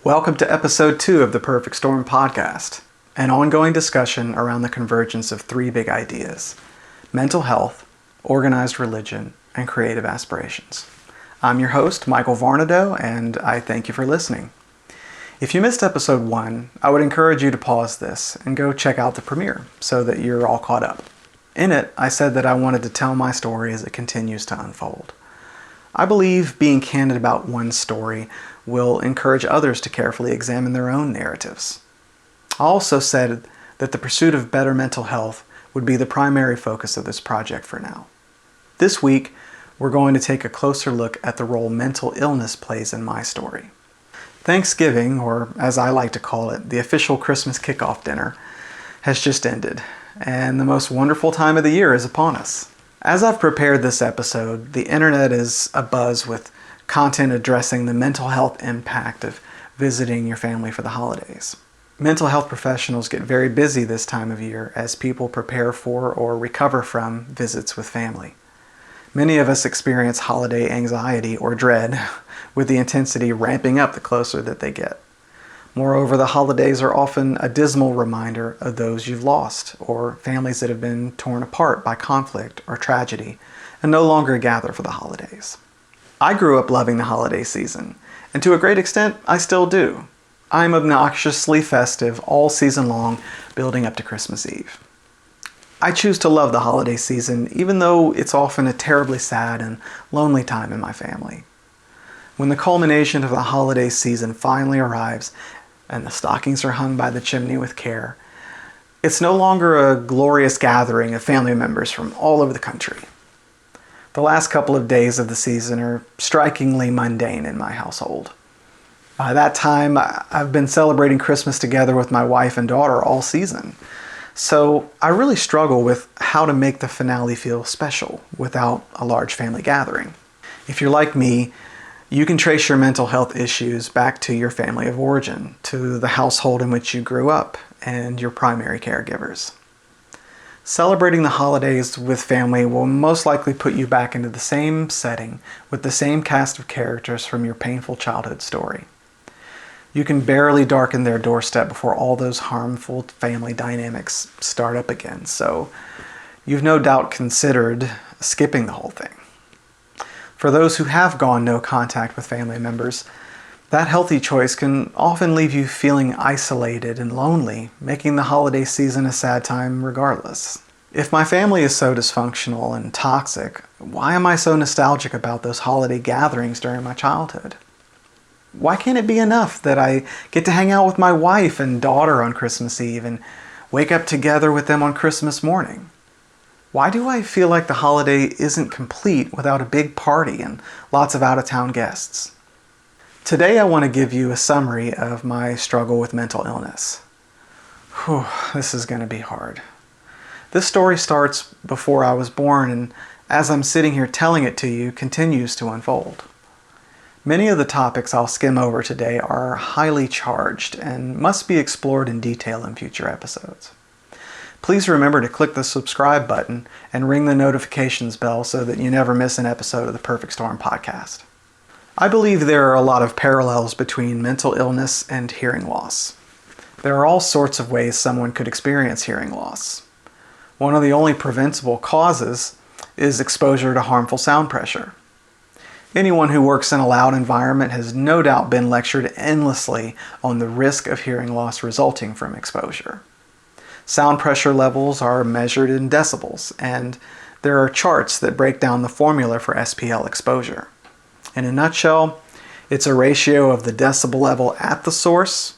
Welcome to episode 2 of the Perfect Storm podcast, an ongoing discussion around the convergence of 3 big ideas: mental health, organized religion, and creative aspirations. I'm your host, Michael Varnado, and I thank you for listening. If you missed episode 1, I would encourage you to pause this and go check out the premiere so that you're all caught up. In it, I said that I wanted to tell my story as it continues to unfold. I believe being candid about one's story will encourage others to carefully examine their own narratives. I also said that the pursuit of better mental health would be the primary focus of this project for now. This week, we're going to take a closer look at the role mental illness plays in my story. Thanksgiving, or as I like to call it, the official Christmas kickoff dinner, has just ended, and the most wonderful time of the year is upon us. As I've prepared this episode, the internet is abuzz with content addressing the mental health impact of visiting your family for the holidays. Mental health professionals get very busy this time of year as people prepare for or recover from visits with family. Many of us experience holiday anxiety or dread, with the intensity ramping up the closer that they get. Moreover, the holidays are often a dismal reminder of those you've lost, or families that have been torn apart by conflict or tragedy and no longer gather for the holidays. I grew up loving the holiday season, and to a great extent, I still do. I'm obnoxiously festive all season long, building up to Christmas Eve. I choose to love the holiday season, even though it's often a terribly sad and lonely time in my family. When the culmination of the holiday season finally arrives, and the stockings are hung by the chimney with care, it's no longer a glorious gathering of family members from all over the country. The last couple of days of the season are strikingly mundane in my household. By that time, I've been celebrating Christmas together with my wife and daughter all season. So I really struggle with how to make the finale feel special without a large family gathering. If you're like me, you can trace your mental health issues back to your family of origin, to the household in which you grew up, and your primary caregivers. Celebrating the holidays with family will most likely put you back into the same setting with the same cast of characters from your painful childhood story. You can barely darken their doorstep before all those harmful family dynamics start up again, so you've no doubt considered skipping the whole thing. For those who have gone no contact with family members, that healthy choice can often leave you feeling isolated and lonely, making the holiday season a sad time regardless. If my family is so dysfunctional and toxic, why am I so nostalgic about those holiday gatherings during my childhood? Why can't it be enough that I get to hang out with my wife and daughter on Christmas Eve and wake up together with them on Christmas morning? Why do I feel like the holiday isn't complete without a big party and lots of out-of-town guests? Today I want to give you a summary of my struggle with mental illness. Whew, this is going to be hard. This story starts before I was born, and as I'm sitting here telling it to you, continues to unfold. Many of the topics I'll skim over today are highly charged and must be explored in detail in future episodes. Please remember to click the subscribe button and ring the notifications bell so that you never miss an episode of the Perfect Storm podcast. I believe there are a lot of parallels between mental illness and hearing loss. There are all sorts of ways someone could experience hearing loss. One of the only preventable causes is exposure to harmful sound pressure. Anyone who works in a loud environment has no doubt been lectured endlessly on the risk of hearing loss resulting from exposure. Sound pressure levels are measured in decibels, and there are charts that break down the formula for SPL exposure. In a nutshell, it's a ratio of the decibel level at the source,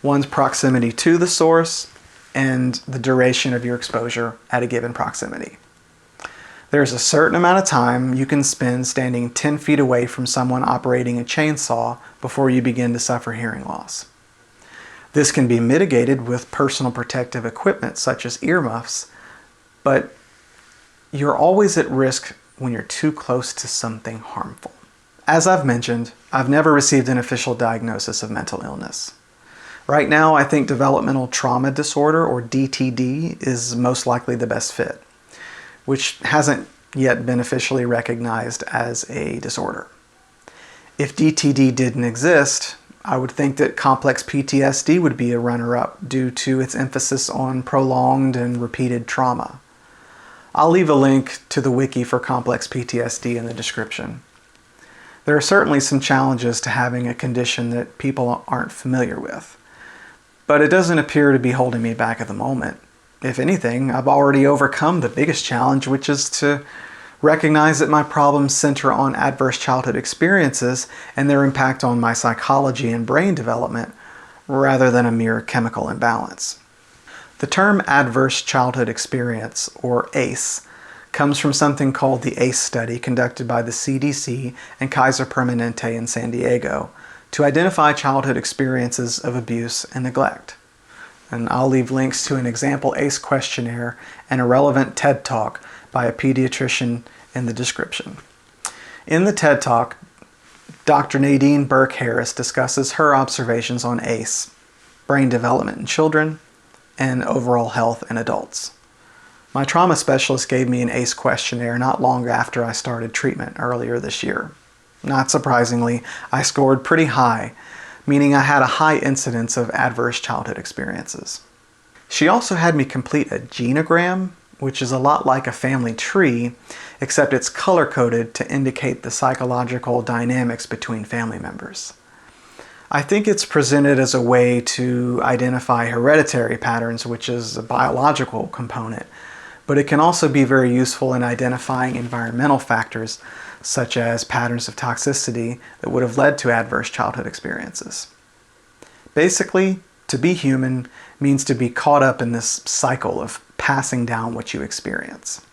one's proximity to the source, and the duration of your exposure at a given proximity. There's a certain amount of time you can spend standing 10 feet away from someone operating a chainsaw before you begin to suffer hearing loss. This can be mitigated with personal protective equipment such as earmuffs, but you're always at risk when you're too close to something harmful. As I've mentioned, I've never received an official diagnosis of mental illness. Right now, I think developmental trauma disorder, or DTD, is most likely the best fit, which hasn't yet been officially recognized as a disorder. If DTD didn't exist, I would think that complex PTSD would be a runner-up due to its emphasis on prolonged and repeated trauma. I'll leave a link to the wiki for complex PTSD in the description. There are certainly some challenges to having a condition that people aren't familiar with, but it doesn't appear to be holding me back at the moment. If anything, I've already overcome the biggest challenge, which is to recognize that my problems center on adverse childhood experiences and their impact on my psychology and brain development, rather than a mere chemical imbalance. The term adverse childhood experience, or ACE, comes from something called the ACE study conducted by the CDC and Kaiser Permanente in San Diego to identify childhood experiences of abuse and neglect. And I'll leave links to an example ACE questionnaire and a relevant TED Talk by a pediatrician in the description. In the TED Talk, Dr. Nadine Burke Harris discusses her observations on ACE, brain development in children, and overall health in adults. My trauma specialist gave me an ACE questionnaire not long after I started treatment earlier this year. Not surprisingly, I scored pretty high, meaning I had a high incidence of adverse childhood experiences. She also had me complete a genogram, which is a lot like a family tree, except it's color-coded to indicate the psychological dynamics between family members. I think it's presented as a way to identify hereditary patterns, which is a biological component, but it can also be very useful in identifying environmental factors, such as patterns of toxicity that would have led to adverse childhood experiences. Basically, to be human means to be caught up in this cycle of passing down what you experience.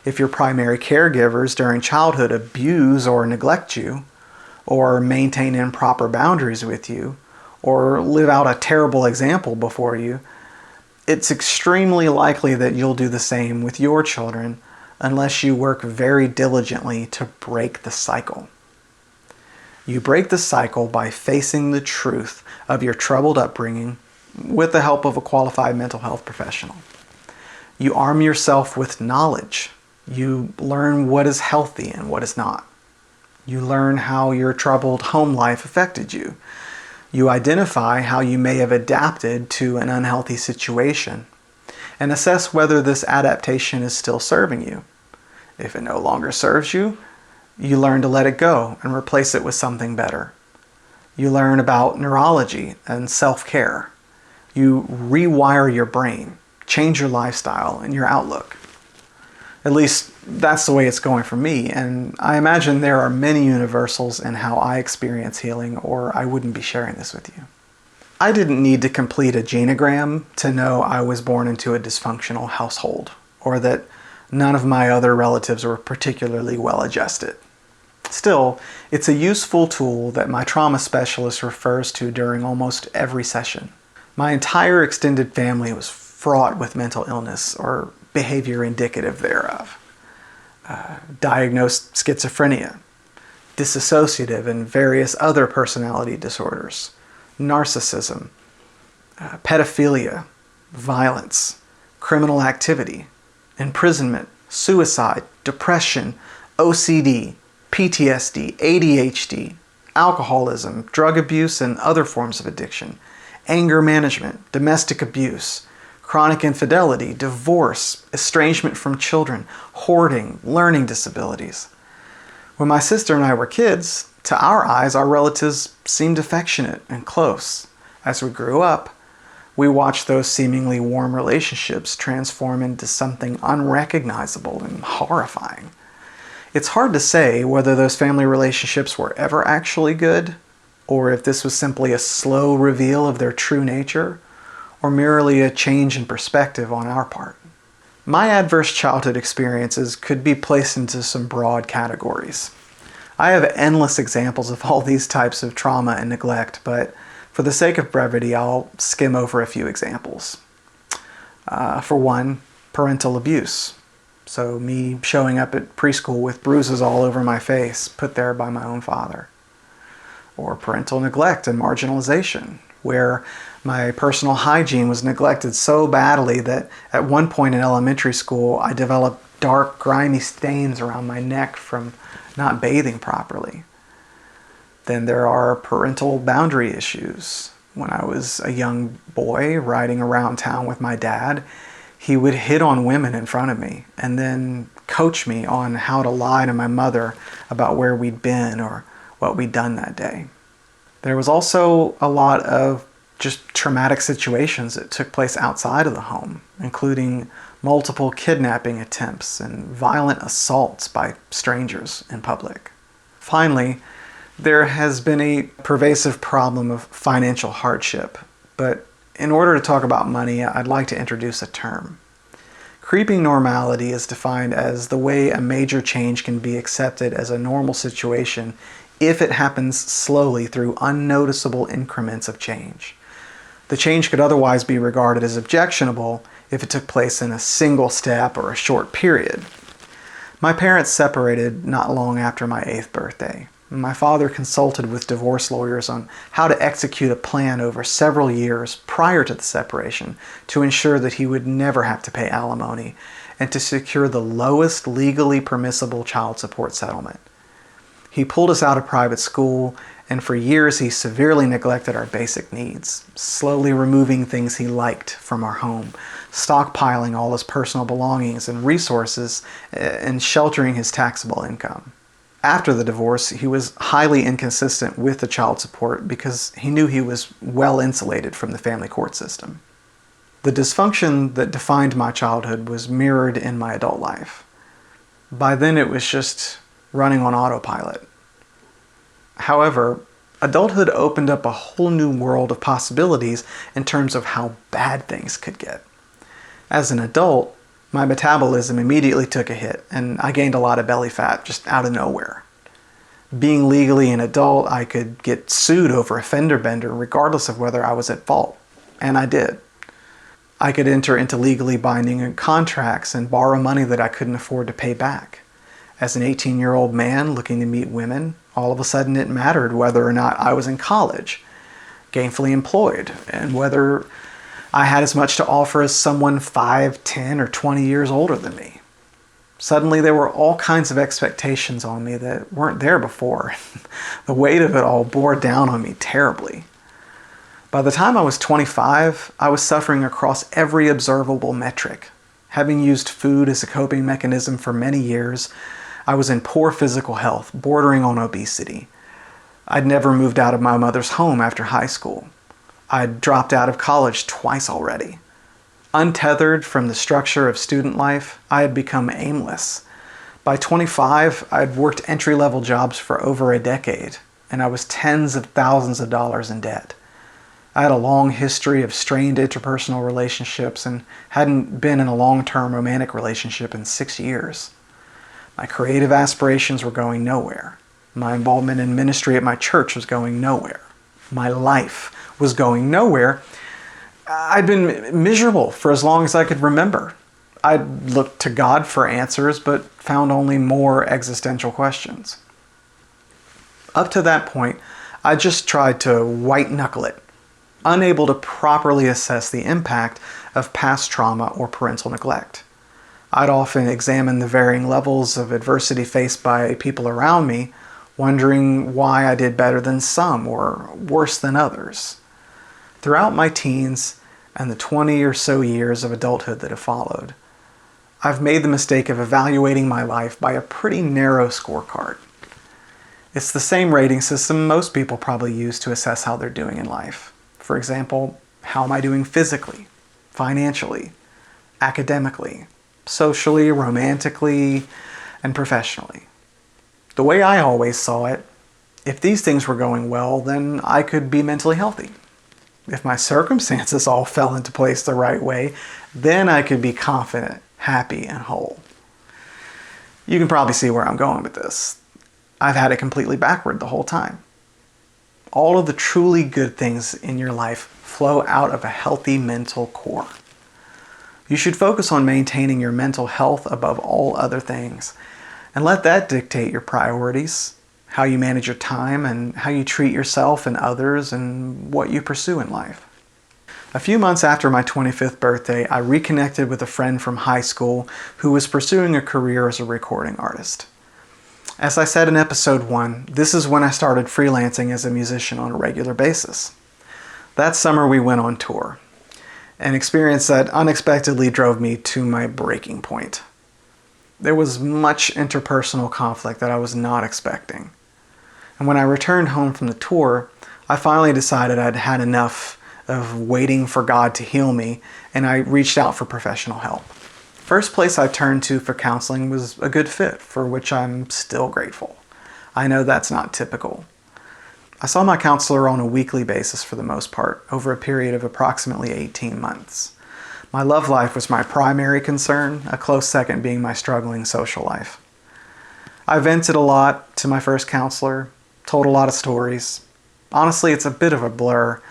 If your primary caregivers during childhood abuse or neglect you, or maintain improper boundaries with you, or live out a terrible example before you, it's extremely likely that you'll do the same with your children unless you work very diligently to break the cycle. You break the cycle by facing the truth of your troubled upbringing with the help of a qualified mental health professional. You arm yourself with knowledge. You learn what is healthy and what is not. You learn how your troubled home life affected you. You identify how you may have adapted to an unhealthy situation and assess whether this adaptation is still serving you. If it no longer serves you, you learn to let it go and replace it with something better. You learn about neurology and self-care. You rewire your brain, change your lifestyle and your outlook. At least that's the way it's going for me, and I imagine there are many universals in how I experience healing, or I wouldn't be sharing this with you. I didn't need to complete a genogram to know I was born into a dysfunctional household, or that none of my other relatives were particularly well adjusted. Still, it's a useful tool that my trauma specialist refers to during almost every session. My entire extended family was fraught with mental illness or behavior indicative thereof. Diagnosed schizophrenia, dissociative and various other personality disorders, narcissism, pedophilia, violence, criminal activity, imprisonment, suicide, depression, OCD, PTSD, ADHD, alcoholism, drug abuse and other forms of addiction, anger management, domestic abuse, chronic infidelity, divorce, estrangement from children, hoarding, learning disabilities. When my sister and I were kids, to our eyes, our relatives seemed affectionate and close. As we grew up, we watched those seemingly warm relationships transform into something unrecognizable and horrifying. It's hard to say whether those family relationships were ever actually good, or if this was simply a slow reveal of their true nature, or merely a change in perspective on our part. My adverse childhood experiences could be placed into some broad categories. I have endless examples of all these types of trauma and neglect, but for the sake of brevity, I'll skim over a few examples. For one, parental abuse. So me showing up at preschool with bruises all over my face, put there by my own father. Or parental neglect and marginalization, where my personal hygiene was neglected so badly that at one point in elementary school, I developed dark, grimy stains around my neck from not bathing properly. Then there are parental boundary issues. When I was a young boy riding around town with my dad, he would hit on women in front of me and then coach me on how to lie to my mother about where we'd been or what we'd done that day. There was also a lot of just traumatic situations that took place outside of the home, including multiple kidnapping attempts and violent assaults by strangers in public. Finally, there has been a pervasive problem of financial hardship, but in order to talk about money, I'd like to introduce a term. Creeping normality is defined as the way a major change can be accepted as a normal situation if it happens slowly through unnoticeable increments of change. The change could otherwise be regarded as objectionable if it took place in a single step or a short period. My parents separated not long after my 8th birthday. My father consulted with divorce lawyers on how to execute a plan over several years prior to the separation to ensure that he would never have to pay alimony and to secure the lowest legally permissible child support settlement. He pulled us out of private school, and for years he severely neglected our basic needs, slowly removing things he liked from our home, stockpiling all his personal belongings and resources, and sheltering his taxable income. After the divorce, he was highly inconsistent with the child support because he knew he was well insulated from the family court system. The dysfunction that defined my childhood was mirrored in my adult life. By then it was just running on autopilot. However, adulthood opened up a whole new world of possibilities in terms of how bad things could get. As an adult, my metabolism immediately took a hit, and I gained a lot of belly fat just out of nowhere. Being legally an adult, I could get sued over a fender bender regardless of whether I was at fault, and I did. I could enter into legally binding contracts and borrow money that I couldn't afford to pay back. As an 18-year-old man looking to meet women, all of a sudden it mattered whether or not I was in college, gainfully employed, and whether I had as much to offer as someone 5, 10, or 20 years older than me. Suddenly there were all kinds of expectations on me that weren't there before. The weight of it all bore down on me terribly. By the time I was 25, I was suffering across every observable metric. Having used food as a coping mechanism for many years, I was in poor physical health, bordering on obesity. I'd never moved out of my mother's home after high school. I'd dropped out of college twice already. Untethered from the structure of student life, I had become aimless. By 25, I'd worked entry-level jobs for over a decade, and I was tens of thousands of dollars in debt. I had a long history of strained interpersonal relationships and hadn't been in a long-term romantic relationship in 6 years. My creative aspirations were going nowhere. My involvement in ministry at my church was going nowhere. My life was going nowhere. I'd been miserable for as long as I could remember. I'd looked to God for answers, but found only more existential questions. Up to that point, I just tried to white-knuckle it, unable to properly assess the impact of past trauma or parental neglect. I'd often examine the varying levels of adversity faced by people around me, wondering why I did better than some or worse than others. Throughout my teens and the 20 or so years of adulthood that have followed, I've made the mistake of evaluating my life by a pretty narrow scorecard. It's the same rating system most people probably use to assess how they're doing in life. For example, how am I doing physically, financially, academically, socially, romantically, and professionally? The way I always saw it, if these things were going well, then I could be mentally healthy. If my circumstances all fell into place the right way, then I could be confident, happy, and whole. You can probably see where I'm going with this. I've had it completely backward the whole time. All of the truly good things in your life flow out of a healthy mental core. You should focus on maintaining your mental health above all other things, and let that dictate your priorities, how you manage your time, and how you treat yourself and others, and what you pursue in life. A few months after my 25th birthday, I reconnected with a friend from high school who was pursuing a career as a recording artist. As I said in episode 1, this is when I started freelancing as a musician on a regular basis. That summer we went on tour, an experience that unexpectedly drove me to my breaking point. There was much interpersonal conflict that I was not expecting. And when I returned home from the tour, I finally decided I'd had enough of waiting for God to heal me, and I reached out for professional help. First place I turned to for counseling was a good fit, for which I'm still grateful. I know that's not typical. I saw my counselor on a weekly basis for the most part, over a period of approximately 18 months. My love life was my primary concern, a close second being my struggling social life. I vented a lot to my first counselor, told a lot of stories. Honestly, it's a bit of a blur.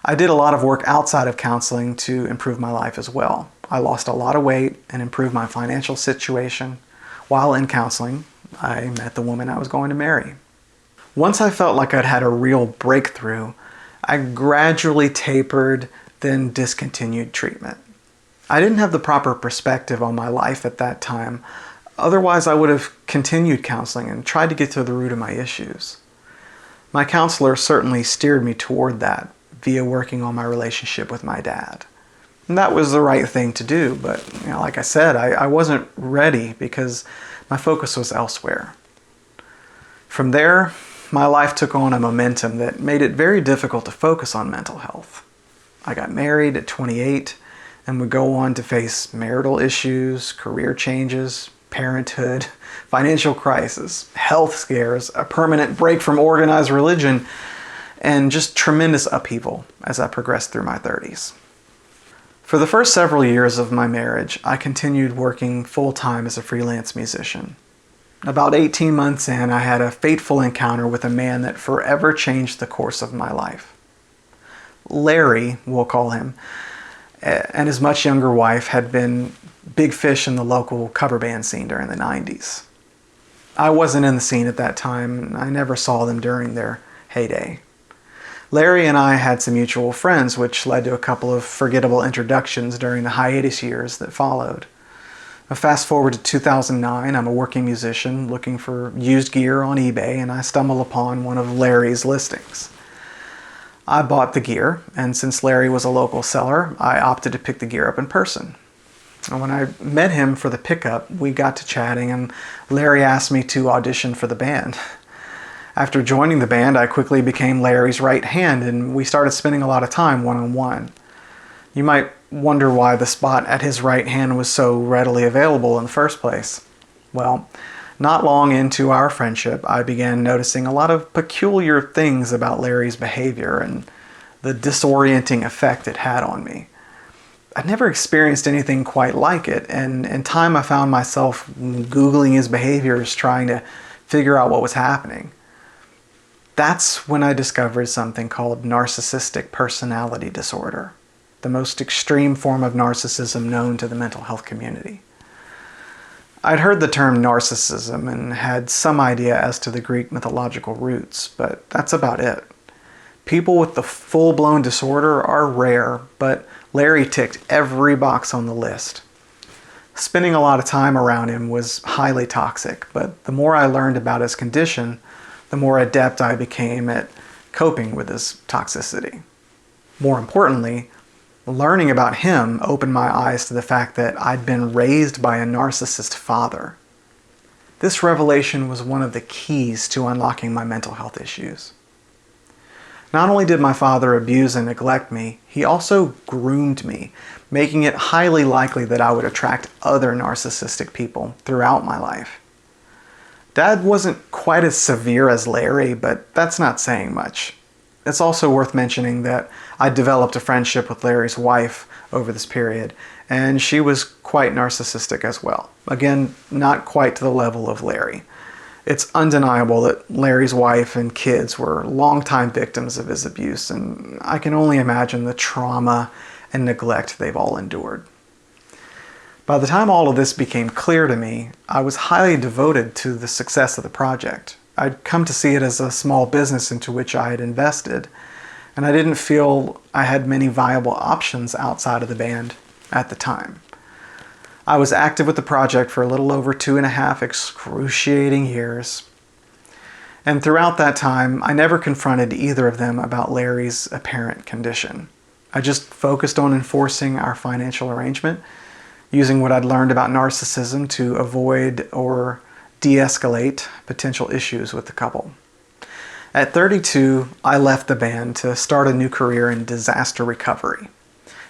I did a lot of work outside of counseling to improve my life as well. I lost a lot of weight and improved my financial situation. While in counseling, I met the woman I was going to marry. Once I felt like I'd had a real breakthrough, I gradually tapered, then discontinued treatment. I didn't have the proper perspective on my life at that time. Otherwise, I would have continued counseling and tried to get to the root of my issues. My counselor certainly steered me toward that via working on my relationship with my dad. And that was the right thing to do, but like I said, I wasn't ready because my focus was elsewhere. From there, my life took on a momentum that made it very difficult to focus on mental health. I got married at 28 and would go on to face marital issues, career changes, parenthood, financial crisis, health scares, a permanent break from organized religion, and just tremendous upheaval as I progressed through my 30s. For the first several years of my marriage, I continued working full-time as a freelance musician. About 18 months in, I had a fateful encounter with a man that forever changed the course of my life. Larry, we'll call him, and his much younger wife had been big fish in the local cover band scene during the 90s. I wasn't in the scene at that time. I never saw them during their heyday. Larry and I had some mutual friends, which led to a couple of forgettable introductions during the hiatus years that followed. Fast forward to 2009, I'm a working musician looking for used gear on eBay, and I stumble upon one of Larry's listings. I bought the gear, and since Larry was a local seller, I opted to pick the gear up in person. And when I met him for the pickup, we got to chatting, and Larry asked me to audition for the band. After joining the band, I quickly became Larry's right hand, and we started spending a lot of time one-on-one. You might wonder why the spot at his right hand was so readily available in the first place. Well, not long into our friendship, I began noticing a lot of peculiar things about Larry's behavior and the disorienting effect it had on me. I'd never experienced anything quite like it, and in time I found myself Googling his behaviors, trying to figure out what was happening. That's when I discovered something called narcissistic personality disorder, the most extreme form of narcissism known to the mental health community. I'd heard the term narcissism and had some idea as to the Greek mythological roots, but that's about it. People with the full-blown disorder are rare, but Larry ticked every box on the list. Spending a lot of time around him was highly toxic, but the more I learned about his condition, the more adept I became at coping with his toxicity. More importantly, learning about him opened my eyes to the fact that I'd been raised by a narcissist father. This revelation was one of the keys to unlocking my mental health issues. Not only did my father abuse and neglect me, he also groomed me, making it highly likely that I would attract other narcissistic people throughout my life. Dad wasn't quite as severe as Larry, but that's not saying much. It's also worth mentioning that I developed a friendship with Larry's wife over this period, and she was quite narcissistic as well. Again, not quite to the level of Larry. It's undeniable that Larry's wife and kids were longtime victims of his abuse, and I can only imagine the trauma and neglect they've all endured. By the time all of this became clear to me, I was highly devoted to the success of the project. I'd come to see it as a small business into which I had invested, and I didn't feel I had many viable options outside of the band at the time. I was active with the project for a little over 2.5 excruciating years, And throughout that time, I never confronted either of them about Larry's apparent condition. I just focused on enforcing our financial arrangement, using what I'd learned about narcissism to avoid or de-escalate potential issues with the couple. At 32, I left the band to start a new career in disaster recovery.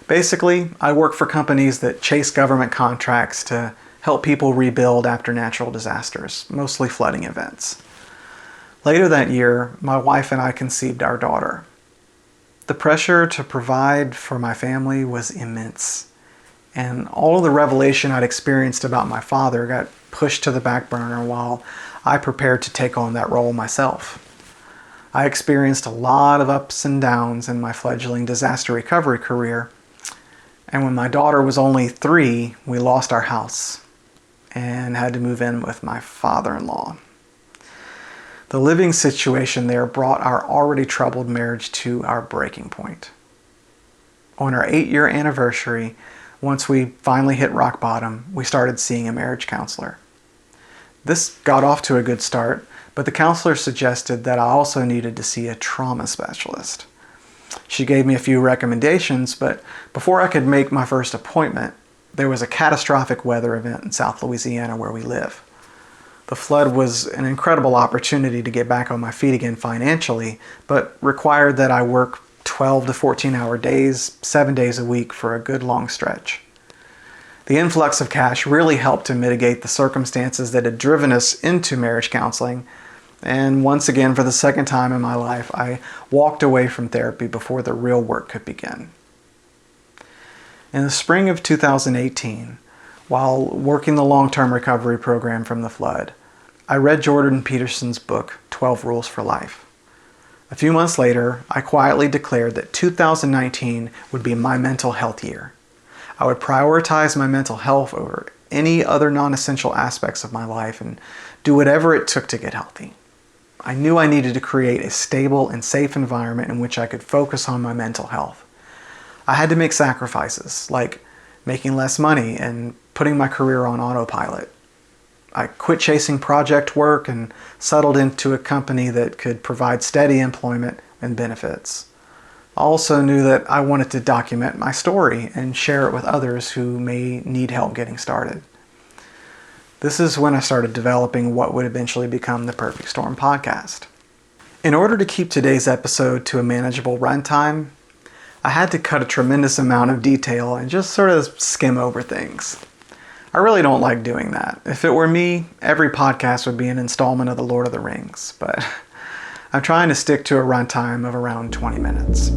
Basically, I work for companies that chase government contracts to help people rebuild after natural disasters, mostly flooding events. Later that year, my wife and I conceived our daughter. The pressure to provide for my family was immense, and all of the revelation I'd experienced about my father got pushed to the back burner while I prepared to take on that role myself. I experienced a lot of ups and downs in my fledgling disaster recovery career, and when my daughter was only 3, we lost our house and had to move in with my father-in-law. The living situation there brought our already troubled marriage to our breaking point. On our 8-year anniversary, once we finally hit rock bottom, we started seeing a marriage counselor. This got off to a good start, but the counselor suggested that I also needed to see a trauma specialist. She gave me a few recommendations, but before I could make my first appointment, there was a catastrophic weather event in South Louisiana where we live. The flood was an incredible opportunity to get back on my feet again financially, but required that I work 12 to 14-hour days, 7 days a week for a good long stretch. The influx of cash really helped to mitigate the circumstances that had driven us into marriage counseling, and once again, for the second time in my life, I walked away from therapy before the real work could begin. In the spring of 2018, while working the long-term recovery program from the flood, I read Jordan Peterson's book, 12 Rules for Life. A few months later, I quietly declared that 2019 would be my mental health year. I would prioritize my mental health over any other non-essential aspects of my life and do whatever it took to get healthy. I knew I needed to create a stable and safe environment in which I could focus on my mental health. I had to make sacrifices, like making less money and putting my career on autopilot. I quit chasing project work and settled into a company that could provide steady employment and benefits. I also knew that I wanted to document my story and share it with others who may need help getting started. This is when I started developing what would eventually become the Perfect Storm podcast. In order to keep today's episode to a manageable runtime, I had to cut a tremendous amount of detail and just sort of skim over things. I really don't like doing that. If it were me, every podcast would be an installment of The Lord of the Rings, but I'm trying to stick to a runtime of around 20 minutes.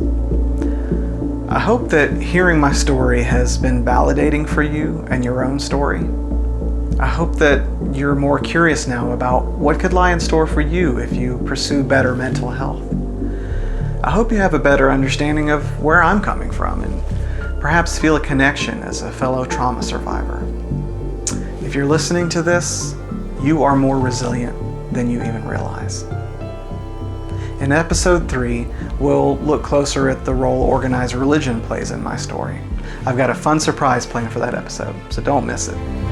I hope that hearing my story has been validating for you and your own story. I hope that you're more curious now about what could lie in store for you if you pursue better mental health. I hope you have a better understanding of where I'm coming from and perhaps feel a connection as a fellow trauma survivor. If you're listening to this, you are more resilient than you even realize. In episode 3, we'll look closer at the role organized religion plays in my story. I've got a fun surprise planned for that episode, so don't miss it.